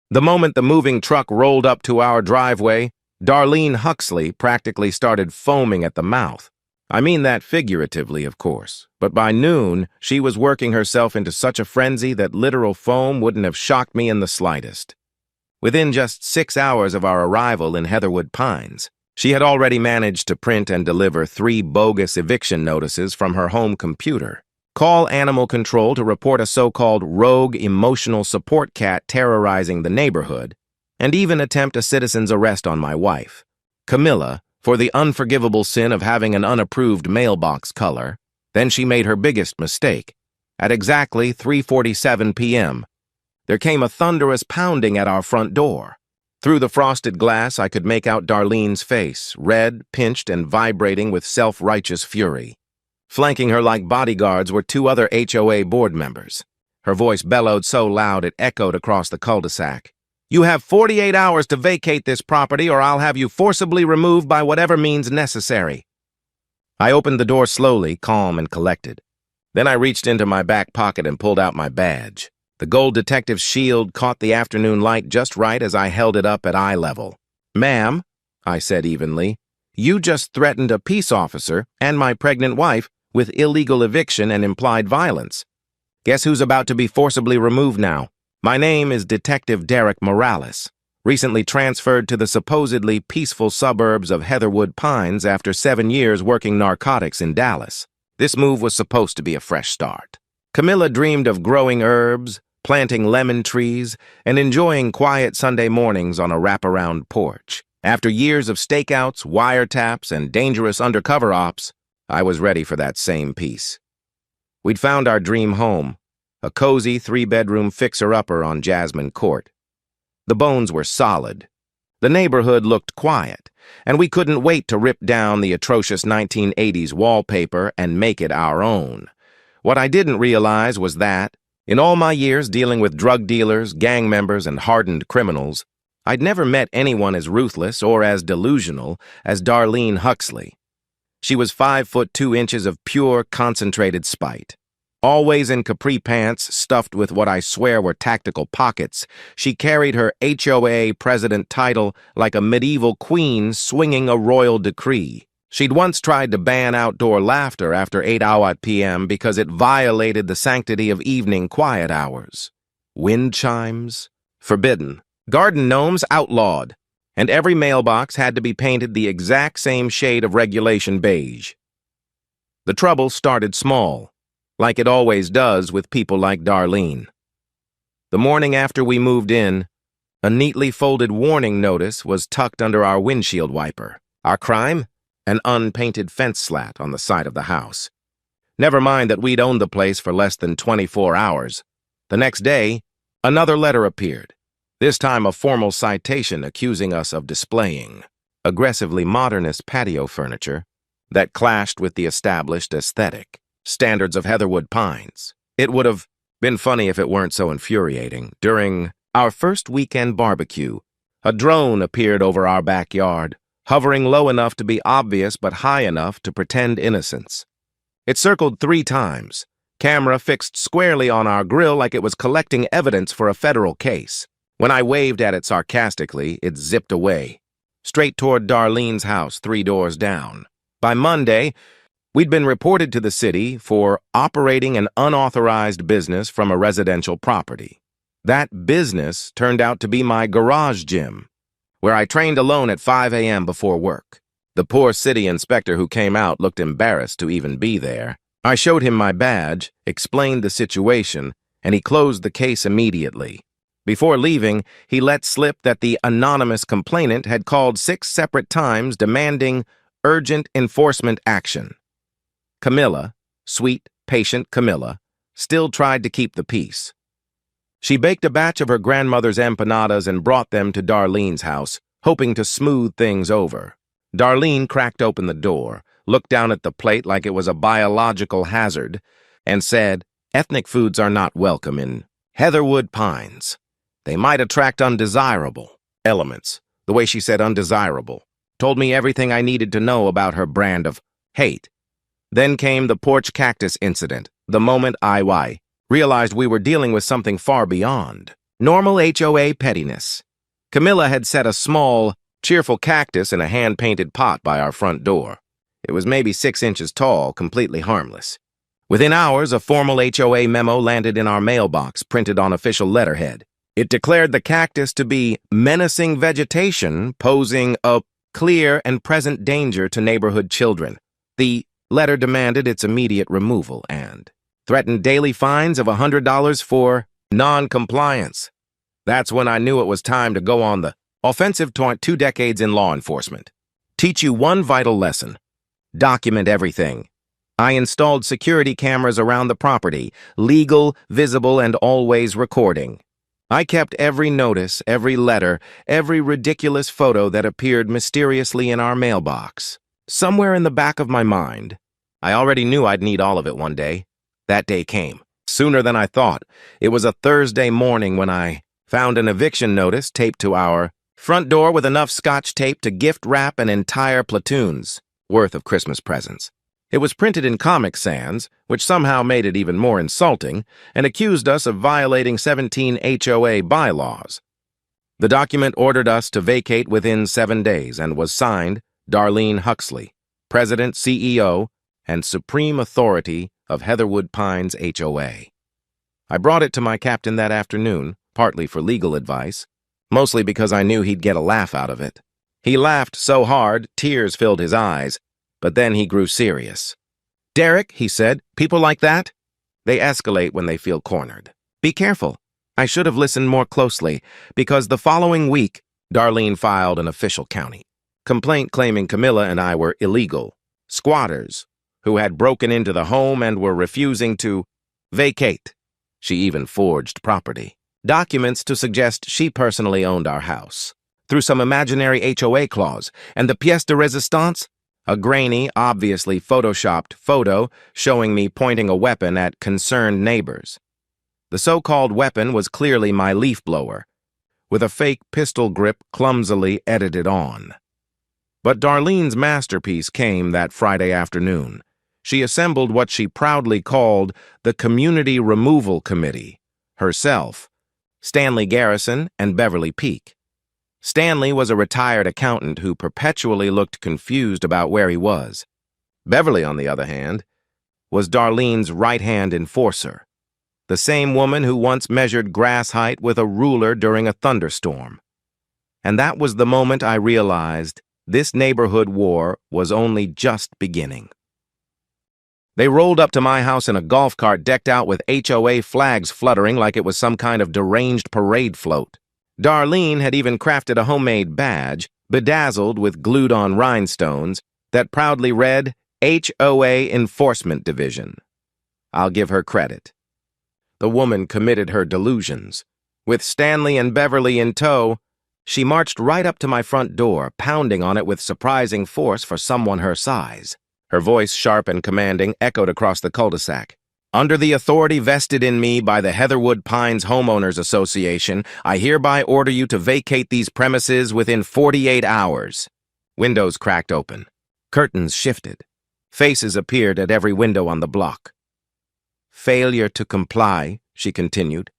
The moment the moving truck rolled up to our driveway, Darlene Huxley practically started foaming at the mouth. I mean that figuratively, of course, but by noon, she was working herself into such a frenzy that literal foam wouldn't have shocked me in the slightest. Within just 6 hours of our arrival in Heatherwood Pines, she had already managed to print and deliver 3 bogus eviction notices from her home computer, call animal control to report a so-called rogue emotional support cat terrorizing the neighborhood, and even attempt a citizen's arrest on my wife, Camilla, for the unforgivable sin of having an unapproved mailbox color. Then she made her biggest mistake. At exactly 3:47 p.m., there came a thunderous pounding at our front door. Through the frosted glass, I could make out Darlene's face, red, pinched, and vibrating with self-righteous fury. Flanking her like bodyguards were 2 other HOA board members. Her voice bellowed so loud it echoed across the cul-de-sac. "You have 48 hours to vacate this property, or I'll have you forcibly removed by whatever means necessary." I opened the door slowly, calm and collected. Then I reached into my back pocket and pulled out my badge. The gold detective's shield caught the afternoon light just right as I held it up at eye level. "Ma'am," I said evenly, "you just threatened a peace officer and my pregnant wife with illegal eviction and implied violence. Guess who's about to be forcibly removed now? My name is Detective Derek Morales, recently transferred to the supposedly peaceful suburbs of Heatherwood Pines after 7 years working narcotics in Dallas. This move was supposed to be a fresh start." Camilla dreamed of growing herbs, planting lemon trees, and enjoying quiet Sunday mornings on a wraparound porch. After years of stakeouts, wiretaps, and dangerous undercover ops, I was ready for that same peace. We'd found our dream home, a cozy 3-bedroom fixer-upper on Jasmine Court. The bones were solid. The neighborhood looked quiet, and we couldn't wait to rip down the atrocious 1980s wallpaper and make it our own. What I didn't realize was that, in all my years dealing with drug dealers, gang members, and hardened criminals, I'd never met anyone as ruthless or as delusional as Darlene Huxley. She was 5'2" of pure, concentrated spite. Always in capri pants stuffed with what I swear were tactical pockets, she carried her HOA president title like a medieval queen swinging a royal decree. She'd once tried to ban outdoor laughter after 8 p.m. because it violated the sanctity of evening quiet hours. Wind chimes? Forbidden. Garden gnomes? Outlawed. And every mailbox had to be painted the exact same shade of regulation beige. The trouble started small, like it always does with people like Darlene. The morning after we moved in, a neatly folded warning notice was tucked under our windshield wiper. Our crime? An unpainted fence slat on the side of the house. Never mind that we'd owned the place for less than 24 hours. The next day, another letter appeared, this time a formal citation accusing us of displaying aggressively modernist patio furniture that clashed with the established aesthetic standards of Heatherwood Pines. It would have been funny if it weren't so infuriating. During our first weekend barbecue, a drone appeared over our backyard, hovering low enough to be obvious but high enough to pretend innocence. It circled 3 times, camera fixed squarely on our grill like it was collecting evidence for a federal case. When I waved at it sarcastically, it zipped away, straight toward Darlene's house 3 doors down. By Monday, we'd been reported to the city for operating an unauthorized business from a residential property. That business turned out to be my garage gym, where I trained alone at 5 a.m. before work. The poor city inspector who came out looked embarrassed to even be there. I showed him my badge, explained the situation, and he closed the case immediately. Before leaving, he let slip that the anonymous complainant had called 6 separate times demanding urgent enforcement action. Camilla, sweet, patient Camilla, still tried to keep the peace. She baked a batch of her grandmother's empanadas and brought them to Darlene's house, hoping to smooth things over. Darlene cracked open the door, looked down at the plate like it was a biological hazard, and said, "Ethnic foods are not welcome in Heatherwood Pines. They might attract undesirable elements." The way she said undesirable told me everything I needed to know about her brand of hate. Then came the porch cactus incident, the moment I realized we were dealing with something far beyond Normal HOA pettiness. Camilla had set a small, cheerful cactus in a hand-painted pot by our front door. It was maybe 6 inches tall, completely harmless. Within hours, a formal HOA memo landed in our mailbox, printed on official letterhead. It declared the cactus to be menacing vegetation, posing a clear and present danger to neighborhood children. The letter demanded its immediate removal and threatened daily fines of $100 for non-compliance. That's when I knew it was time to go on the offensive toward 2 decades in law enforcement. Teach you one vital lesson. Document everything. I installed security cameras around the property, legal, visible, and always recording. I kept every notice, every letter, every ridiculous photo that appeared mysteriously in our mailbox. Somewhere in the back of my mind, I already knew I'd need all of it one day. That day came. Sooner than I thought. It was a Thursday morning when I found an eviction notice taped to our front door with enough scotch tape to gift wrap an entire platoon's worth of Christmas presents. It was printed in Comic Sans, which somehow made it even more insulting, and accused us of violating 17 HOA bylaws. The document ordered us to vacate within 7 days and was signed Darlene Huxley, President, CEO, and Supreme Authority of Heatherwood Pines HOA. I brought it to my captain that afternoon, partly for legal advice, mostly because I knew he'd get a laugh out of it. He laughed so hard, tears filled his eyes, but then he grew serious. "Derek," he said, "people like that, they escalate when they feel cornered. Be careful." I should have listened more closely, because the following week, Darlene filed an official county complaint claiming Camilla and I were illegal squatters who had broken into the home and were refusing to vacate. She even forged property documents to suggest she personally owned our house through some imaginary HOA clause, and the pièce de résistance? A grainy, obviously photoshopped photo showing me pointing a weapon at concerned neighbors. The so-called weapon was clearly my leaf blower, with a fake pistol grip clumsily edited on. But Darlene's masterpiece came that Friday afternoon. She assembled what she proudly called the Community Removal Committee, herself, Stanley Garrison, and Beverly Peak. Stanley was a retired accountant who perpetually looked confused about where he was. Beverly, on the other hand, was Darlene's right-hand enforcer, the same woman who once measured grass height with a ruler during a thunderstorm. And that was the moment I realized this neighborhood war was only just beginning. They rolled up to my house in a golf cart decked out with HOA flags fluttering like it was some kind of deranged parade float. Darlene had even crafted a homemade badge, bedazzled with glued-on rhinestones, that proudly read, HOA Enforcement Division. I'll give her credit. The woman committed her delusions. With Stanley and Beverly in tow, she marched right up to my front door, pounding on it with surprising force for someone her size. Her voice, sharp and commanding, echoed across the cul-de-sac. "Under the authority vested in me by the Heatherwood Pines Homeowners Association, I hereby order you to vacate these premises within 48 hours. Windows cracked open. Curtains shifted. Faces appeared at every window on the block. "Failure to comply," she continued,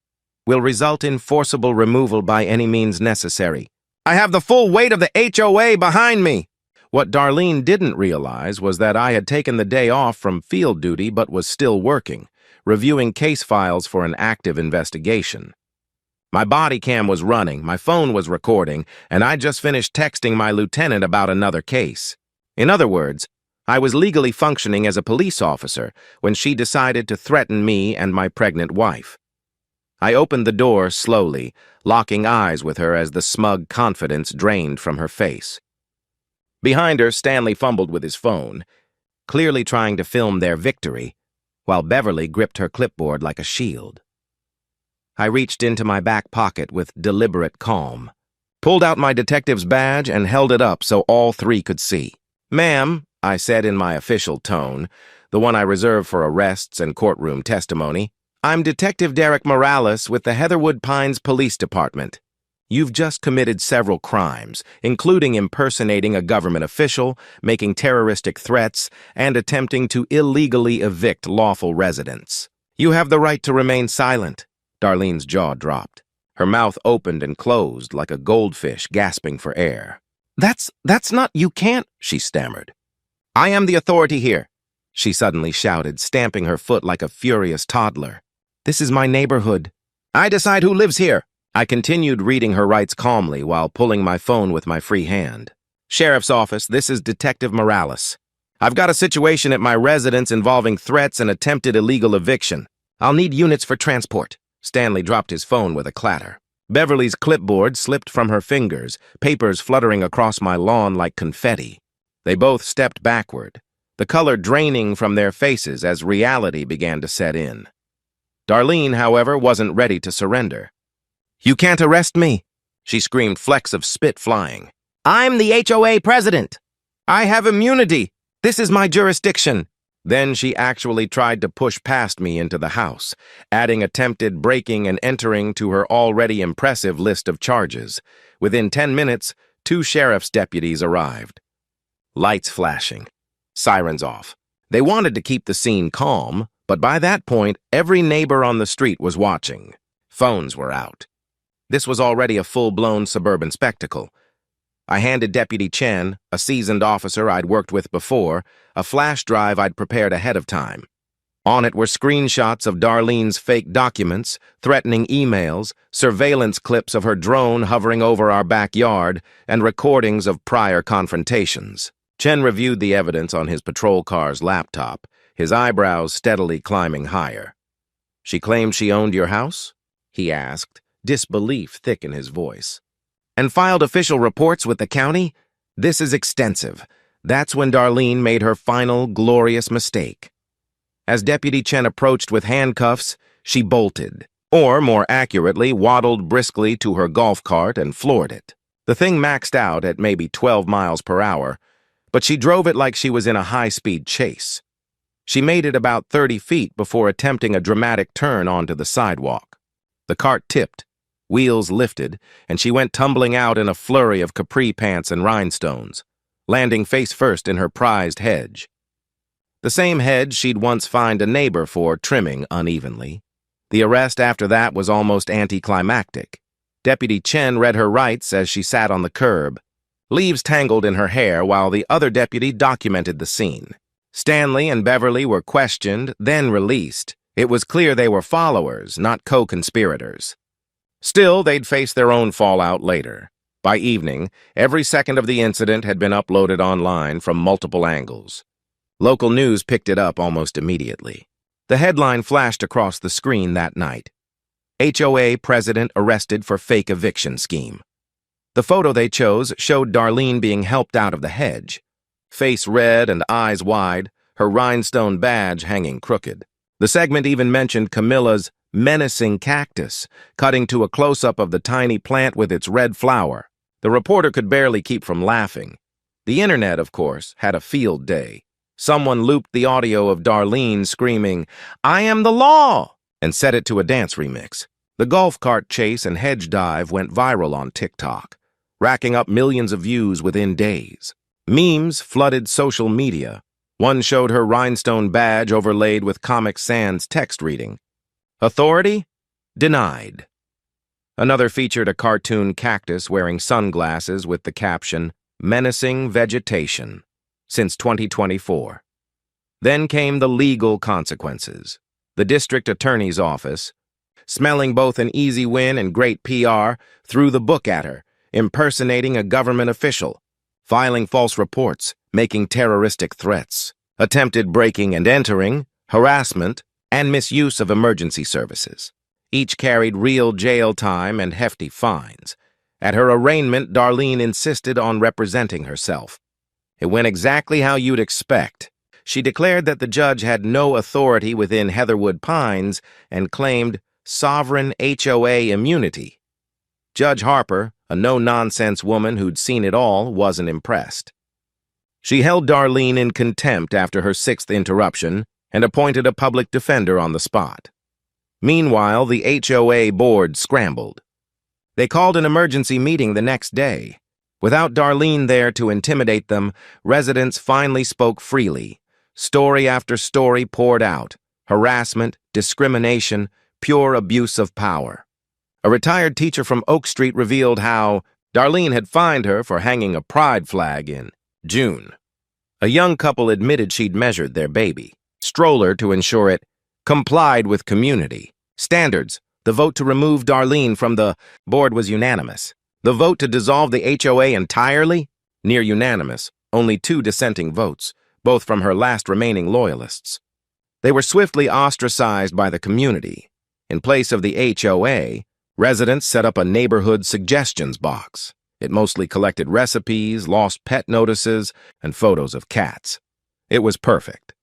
"will result in forcible removal by any means necessary. I have the full weight of the HOA behind me." What Darlene didn't realize was that I had taken the day off from field duty but was still working, reviewing case files for an active investigation. My body cam was running, my phone was recording, and I just finished texting my lieutenant about another case. In other words, I was legally functioning as a police officer when she decided to threaten me and my pregnant wife. I opened the door slowly, locking eyes with her as the smug confidence drained from her face. Behind her, Stanley fumbled with his phone, clearly trying to film their victory, while Beverly gripped her clipboard like a shield. I reached into my back pocket with deliberate calm, pulled out my detective's badge, and held it up so all three could see. "Ma'am," I said in my official tone, the one I reserve for arrests and courtroom testimony, "I'm Detective Derek Morales with the Heatherwood Pines Police Department. You've just committed several crimes, including impersonating a government official, making terroristic threats, and attempting to illegally evict lawful residents. You have the right to remain silent." Darlene's jaw dropped. Her mouth opened and closed like a goldfish gasping for air. That's not, you can't, she stammered. I am the authority here, she suddenly shouted, stamping her foot like a furious toddler. This is my neighborhood. I decide who lives here. I continued reading her rights calmly while pulling my phone with my free hand. Sheriff's office, this is Detective Morales. I've got a situation at my residence involving threats and attempted illegal eviction. I'll need units for transport. Stanley dropped his phone with a clatter. Beverly's clipboard slipped from her fingers, papers fluttering across my lawn like confetti. They both stepped backward, the color draining from their faces as reality began to set in. Darlene, however, wasn't ready to surrender. You can't arrest me, she screamed, flecks of spit flying. I'm the HOA president. I have immunity. This is my jurisdiction. Then she actually tried to push past me into the house, adding attempted breaking and entering to her already impressive list of charges. Within 10 minutes, 2 sheriff's deputies arrived. Lights flashing, sirens off. They wanted to keep the scene calm, but by that point, every neighbor on the street was watching. Phones were out. This was already a full-blown suburban spectacle. I handed Deputy Chen, a seasoned officer I'd worked with before, a flash drive I'd prepared ahead of time. On it were screenshots of Darlene's fake documents, threatening emails, surveillance clips of her drone hovering over our backyard, and recordings of prior confrontations. Chen reviewed the evidence on his patrol car's laptop, his eyebrows steadily climbing higher. She claimed she owned your house? He asked, disbelief thick in his voice. And filed official reports with the county? This is extensive. That's when Darlene made her final, glorious mistake. As Deputy Chen approached with handcuffs, she bolted, or more accurately, waddled briskly to her golf cart and floored it. The thing maxed out at maybe 12 miles per hour, but she drove it like she was in a high-speed chase. She made it about 30 feet before attempting a dramatic turn onto the sidewalk. The cart tipped, wheels lifted, and she went tumbling out in a flurry of capri pants and rhinestones, landing face first in her prized hedge. The same hedge she'd once fined a neighbor for trimming unevenly. The arrest after that was almost anticlimactic. Deputy Chen read her rights as she sat on the curb. Leaves tangled in her hair while the other deputy documented the scene. Stanley and Beverly were questioned, then released. It was clear they were followers, not co-conspirators. Still, they'd face their own fallout later. By evening, every second of the incident had been uploaded online from multiple angles. Local news picked it up almost immediately. The headline flashed across the screen that night. HOA president arrested for fake eviction scheme. The photo they chose showed Darlene being helped out of the hedge. Face red and eyes wide, her rhinestone badge hanging crooked. The segment even mentioned Camilla's menacing cactus, cutting to a close-up of the tiny plant with its red flower. The reporter could barely keep from laughing. The internet, of course, had a field day. Someone looped the audio of Darlene screaming, "I am the law!" and set it to a dance remix. The golf cart chase and hedge dive went viral on TikTok, racking up millions of views within days. Memes flooded social media. One showed her rhinestone badge overlaid with Comic Sans text reading, "Authority? Denied." Another featured a cartoon cactus wearing sunglasses with the caption, "Menacing Vegetation. Since 2024. Then came the legal consequences. The district attorney's office, smelling both an easy win and great PR, threw the book at her, impersonating a government official, filing false reports, making terroristic threats, attempted breaking and entering, harassment, and misuse of emergency services. Each carried real jail time and hefty fines. At her arraignment, Darlene insisted on representing herself. It went exactly how you'd expect. She declared that the judge had no authority within Heatherwood Pines and claimed sovereign HOA immunity. Judge Harper, a no-nonsense woman who'd seen it all, wasn't impressed. She held Darlene in contempt after her 6th interruption and appointed a public defender on the spot. Meanwhile, the HOA board scrambled. They called an emergency meeting the next day. Without Darlene there to intimidate them, residents finally spoke freely. Story after story poured out. Harassment, discrimination, pure abuse of power. A retired teacher from Oak Street revealed how Darlene had fined her for hanging a pride flag in June. A young couple admitted she'd measured their baby stroller to ensure it complied with community standards. The vote to remove Darlene from the board was unanimous. The vote to dissolve the HOA entirely? Near unanimous, only 2 dissenting votes, both from her last remaining loyalists. They were swiftly ostracized by the community. In place of the HOA, residents set up a neighborhood suggestions box. It mostly collected recipes, lost pet notices, and photos of cats. It was perfect.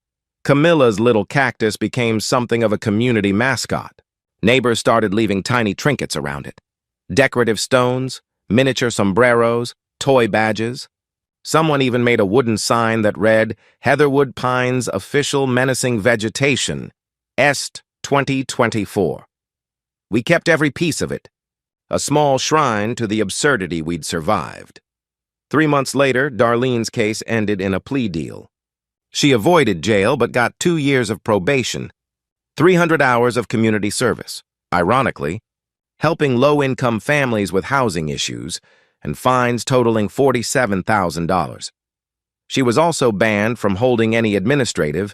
Camilla's little cactus became something of a community mascot. Neighbors started leaving tiny trinkets around it. Decorative stones, miniature sombreros, toy badges. Someone even made a wooden sign that read, "Heatherwood Pines Official Menacing Vegetation, Est 2024. We kept every piece of it. A small shrine to the absurdity we'd survived. 3 months later, Darlene's case ended in a plea deal. She avoided jail but got 2 years of probation, 300 hours of community service, ironically, helping low-income families with housing issues, and fines totaling $47,000. She was also banned from holding any administrative,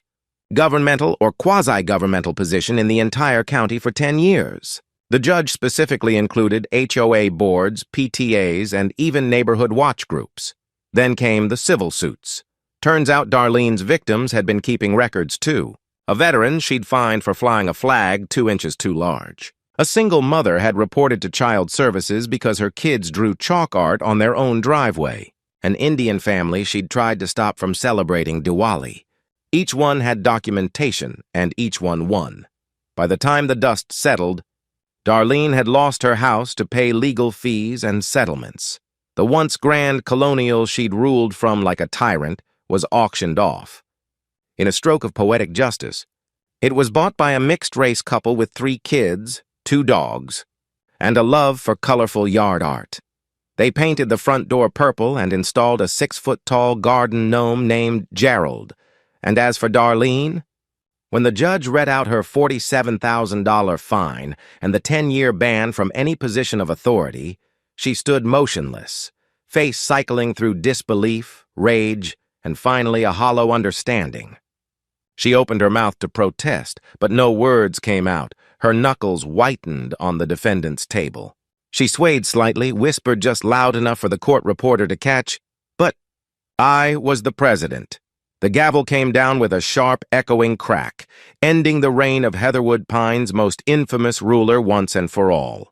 governmental, or quasi-governmental position in the entire county for 10 years. The judge specifically included HOA boards, PTAs, and even neighborhood watch groups. Then came the civil suits. Turns out Darlene's victims had been keeping records too. A veteran she'd fined for flying a flag 2 inches too large. A single mother had reported to Child Services because her kids drew chalk art on their own driveway. An Indian family she'd tried to stop from celebrating Diwali. Each one had documentation, and each one won. By the time the dust settled, Darlene had lost her house to pay legal fees and settlements. The once grand colonial she'd ruled from like a tyrant was auctioned off. In a stroke of poetic justice, it was bought by a mixed-race couple with 3 kids, 2 dogs, and a love for colorful yard art. They painted the front door purple and installed a 6-foot-tall garden gnome named Gerald. And as for Darlene, when the judge read out her $47,000 fine and the 10-year ban from any position of authority, she stood motionless, face cycling through disbelief, rage, and finally a hollow understanding. She opened her mouth to protest, but no words came out. Her knuckles whitened on the defendant's table. She swayed slightly, whispered just loud enough for the court reporter to catch, "But I was the president." The gavel came down with a sharp, echoing crack, ending the reign of Heatherwood Pine's most infamous ruler once and for all.